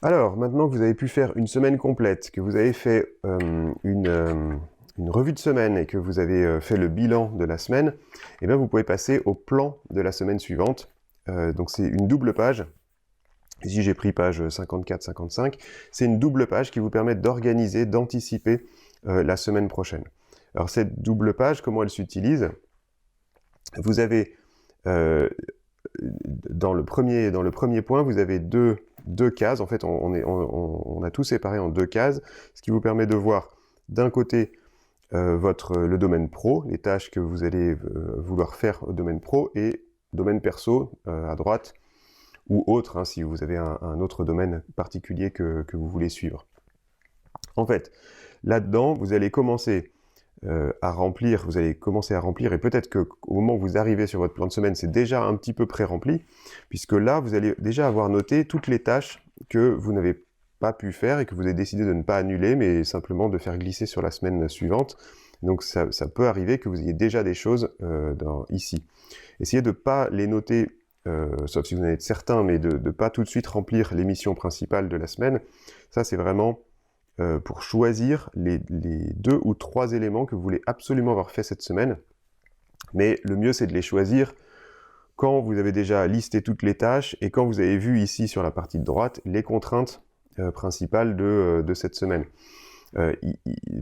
Alors, maintenant que vous avez pu faire une semaine complète, que vous avez fait une revue de semaine et que vous avez fait le bilan de la semaine, eh bien vous pouvez passer au plan de la semaine suivante. Donc c'est une double page. Ici j'ai pris page 54-55. C'est une double page qui vous permet d'organiser, d'anticiper la semaine prochaine. Alors cette double page, comment elle s'utilise? Vous avez dans le premier point, vous avez deux cases. En fait, on a tout séparé en deux cases, ce qui vous permet de voir d'un côté le domaine pro, les tâches que vous allez vouloir faire au domaine pro, et domaine perso à droite, ou autre, hein, si vous avez un autre domaine particulier que vous voulez suivre. En fait, là-dedans, vous allez commencer à remplir, et peut-être qu'au moment où vous arrivez sur votre plan de semaine, c'est déjà un petit peu pré-rempli, puisque là, vous allez déjà avoir noté toutes les tâches que vous n'avez pas pu faire et que vous avez décidé de ne pas annuler, mais simplement de faire glisser sur la semaine suivante. Donc ça peut arriver que vous ayez déjà des choses ici. Essayez de ne pas les noter, sauf si vous en êtes certain, mais de ne pas tout de suite remplir les missions principales de la semaine. Ça, c'est vraiment pour choisir les 2 ou 3 éléments que vous voulez absolument avoir fait cette semaine. Mais le mieux, c'est de les choisir quand vous avez déjà listé toutes les tâches et quand vous avez vu ici sur la partie de droite les contraintes principales de cette semaine.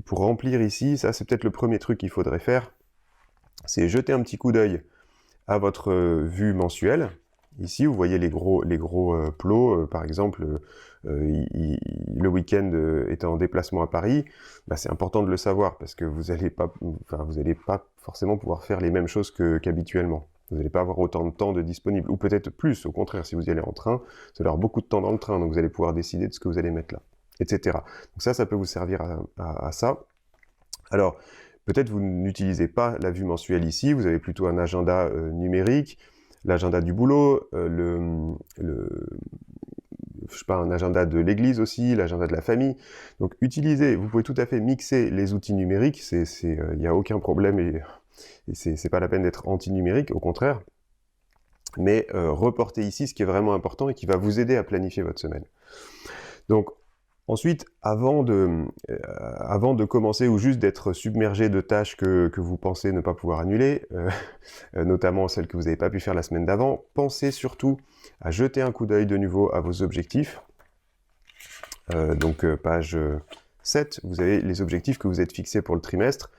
Pour remplir ici, ça c'est peut-être le premier truc qu'il faudrait faire, c'est jeter un petit coup d'œil à votre vue mensuelle. Ici, vous voyez les gros plots, par exemple, le week-end étant en déplacement à Paris, bah, c'est important de le savoir parce que vous n'allez pas forcément pouvoir faire les mêmes choses qu'habituellement. Vous n'allez pas avoir autant de temps de disponible, ou peut-être plus, au contraire, si vous y allez en train, vous allez avoir beaucoup de temps dans le train, donc vous allez pouvoir décider de ce que vous allez mettre là, etc. Donc ça peut vous servir à ça. Alors, peut-être vous n'utilisez pas la vue mensuelle ici, vous avez plutôt un agenda numérique, l'agenda du boulot, je sais pas, un agenda de l'église aussi, l'agenda de la famille. Donc utilisez, vous pouvez tout à fait mixer les outils numériques, il n'y a aucun problème et c'est pas la peine d'être anti-numérique, au contraire. Mais reportez ici ce qui est vraiment important et qui va vous aider à planifier votre semaine. Donc ensuite, avant de commencer ou juste d'être submergé de tâches que vous pensez ne pas pouvoir annuler, notamment celles que vous n'avez pas pu faire la semaine d'avant, pensez surtout à jeter un coup d'œil de nouveau à vos objectifs. Donc page 7, vous avez les objectifs que vous êtes fixés pour le trimestre,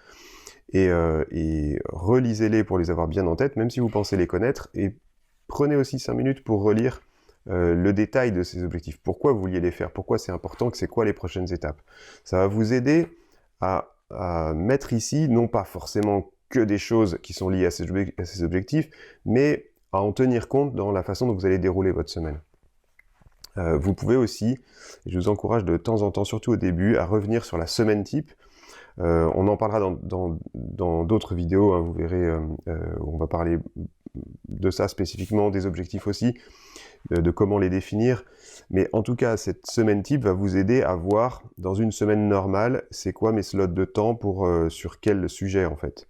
et relisez-les pour les avoir bien en tête, même si vous pensez les connaître, et prenez aussi 5 minutes pour relire le détail de ces objectifs. Pourquoi vous vouliez les faire? Pourquoi c'est important? C'est quoi les prochaines étapes? Ça va vous aider à mettre ici, non pas forcément que des choses qui sont liées à ces objectifs, mais à en tenir compte dans la façon dont vous allez dérouler votre semaine. Vous pouvez aussi, et je vous encourage de temps en temps, surtout au début, à revenir sur la semaine type. On en parlera dans d'autres vidéos, hein, vous verrez, on va parler de ça spécifiquement, des objectifs aussi, de comment les définir. Mais en tout cas, cette semaine type va vous aider à voir, dans une semaine normale, c'est quoi mes slots de temps sur quel sujet en fait.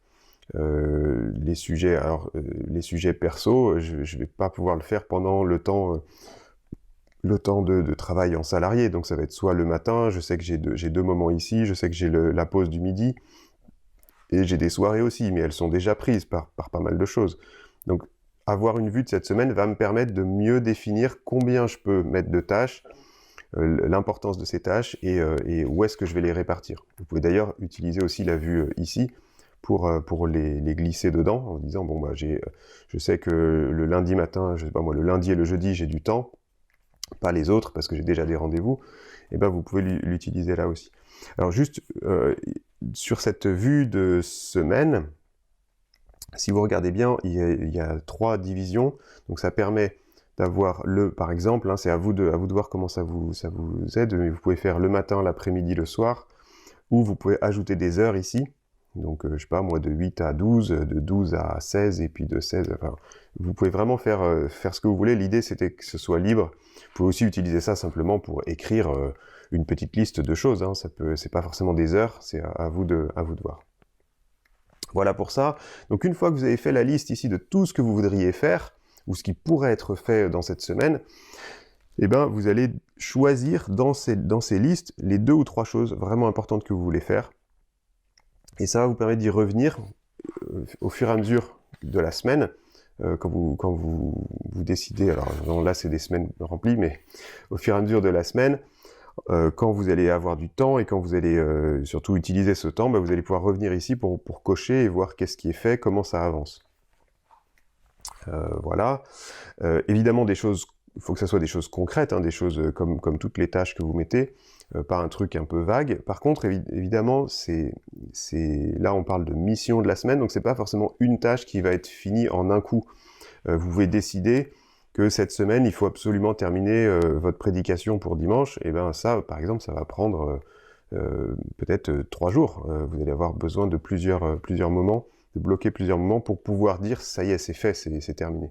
Les sujets perso, je vais pas pouvoir le faire pendant le temps de travail en salarié, donc ça va être soit le matin, je sais que j'ai deux moments ici, je sais que j'ai la pause du midi, et j'ai des soirées aussi, mais elles sont déjà prises par pas mal de choses. Donc avoir une vue de cette semaine va me permettre de mieux définir combien je peux mettre de tâches, l'importance de ces tâches, et où est-ce que je vais les répartir. Vous pouvez d'ailleurs utiliser aussi la vue ici, pour les glisser dedans, en disant, bon bah je sais que le lundi matin, je sais pas moi, le lundi et le jeudi, j'ai du temps, pas les autres parce que j'ai déjà des rendez-vous, et ben vous pouvez l'utiliser là aussi. Alors juste sur cette vue de semaine, si vous regardez bien, il y a 3 divisions, donc ça permet d'avoir par exemple, hein, c'est à vous de voir comment ça vous aide, mais vous pouvez faire le matin, l'après-midi, le soir, ou vous pouvez ajouter des heures ici, donc je sais pas moi, de 8 à 12, de 12 à 16, et puis de 16, enfin, vous pouvez vraiment faire ce que vous voulez. L'idée c'était que ce soit libre. Vous pouvez aussi utiliser ça simplement pour écrire une petite liste de choses, hein. C'est pas forcément des heures, c'est à vous de voir. Voilà pour ça. Donc une fois que vous avez fait la liste ici de tout ce que vous voudriez faire, ou ce qui pourrait être fait dans cette semaine, eh ben, vous allez choisir dans ces listes les 2 ou 3 choses vraiment importantes que vous voulez faire. Et ça va vous permettre d'y revenir au fur et à mesure de la semaine, quand vous décidez, alors non, là c'est des semaines remplies, mais au fur et à mesure de la semaine, quand vous allez avoir du temps et quand vous allez surtout utiliser ce temps, vous allez pouvoir revenir ici pour cocher et voir qu'est-ce qui est fait, comment ça avance. Voilà. Évidemment, il faut que ça soit des choses concrètes, hein, des choses comme toutes les tâches que vous mettez, pas un truc un peu vague. Par contre, évidemment, là on parle de mission de la semaine, donc c'est pas forcément une tâche qui va être finie en un coup. Vous pouvez décider que cette semaine, il faut absolument terminer votre prédication pour dimanche, et bien ça, par exemple, ça va prendre peut-être 3 jours. Vous allez avoir besoin de plusieurs moments, de bloquer plusieurs moments pour pouvoir dire « ça y est, c'est fait, c'est terminé ».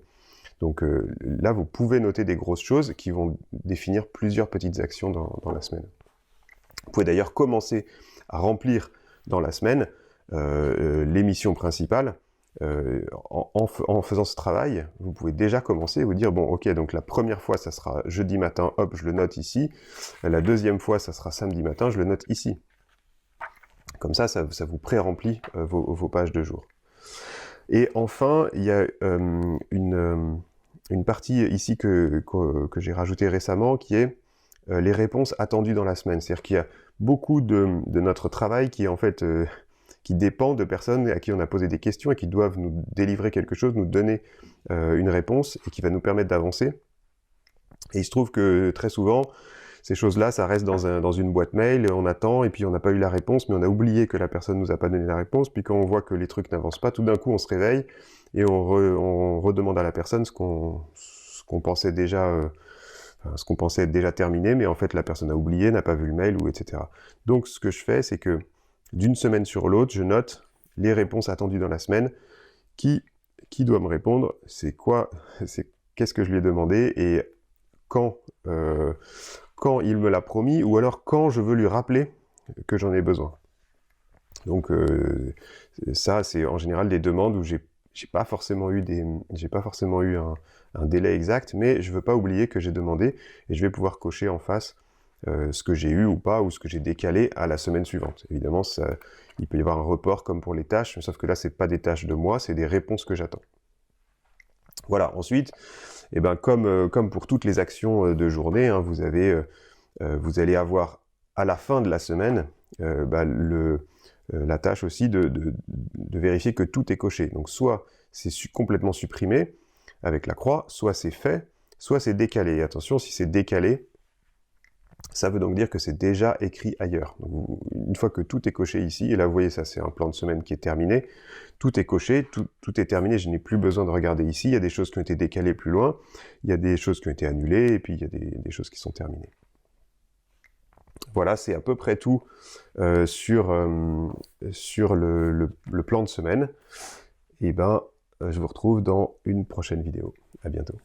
Donc là, vous pouvez noter des grosses choses qui vont définir plusieurs petites actions dans la semaine. Vous pouvez d'ailleurs commencer à remplir dans la semaine les missions principales. En faisant ce travail, vous pouvez déjà commencer et vous dire, bon, ok, donc la première fois, ça sera jeudi matin, hop, je le note ici. La deuxième fois, ça sera samedi matin, je le note ici. Comme ça vous pré-remplit vos pages de jour. Et enfin, il y a une partie ici que j'ai rajoutée récemment, qui est les réponses attendues dans la semaine. C'est-à-dire qu'il y a beaucoup de notre travail qui est en fait... qui dépend de personnes à qui on a posé des questions et qui doivent nous délivrer quelque chose, nous donner une réponse et qui va nous permettre d'avancer. Et il se trouve que très souvent, ces choses-là, ça reste dans une boîte mail, on attend et puis on n'a pas eu la réponse, mais on a oublié que la personne nous a pas donné la réponse, puis quand on voit que les trucs n'avancent pas, tout d'un coup on se réveille et on redemande à la personne ce qu'on pensait déjà... ce qu'on pensait être déjà terminé, mais en fait la personne a oublié, n'a pas vu le mail, ou etc. Donc ce que je fais, c'est que d'une semaine sur l'autre, je note les réponses attendues dans la semaine. Qui doit me répondre? Qu'est-ce que je lui ai demandé et quand il me l'a promis, ou alors quand je veux lui rappeler que j'en ai besoin. Donc ça, c'est en général des demandes où j'ai pas forcément eu un délai exact, mais je veux pas oublier que j'ai demandé et je vais pouvoir cocher en face ce que j'ai eu ou pas, ou ce que j'ai décalé à la semaine suivante. Évidemment, il peut y avoir un report comme pour les tâches, mais sauf que là, c'est pas des tâches de moi, c'est des réponses que j'attends. Voilà, ensuite, comme pour toutes les actions de journée, hein, vous allez avoir à la fin de la semaine la tâche aussi de vérifier que tout est coché. Donc soit c'est complètement supprimé avec la croix, soit c'est fait, soit c'est décalé. Et attention, si c'est décalé, ça veut donc dire que c'est déjà écrit ailleurs. Donc, une fois que tout est coché ici, et là vous voyez ça c'est un plan de semaine qui est terminé, tout est coché, tout est terminé, je n'ai plus besoin de regarder ici, il y a des choses qui ont été décalées plus loin, il y a des choses qui ont été annulées, et puis il y a des choses qui sont terminées. Voilà, c'est à peu près tout sur le plan de semaine. Et je vous retrouve dans une prochaine vidéo. À bientôt.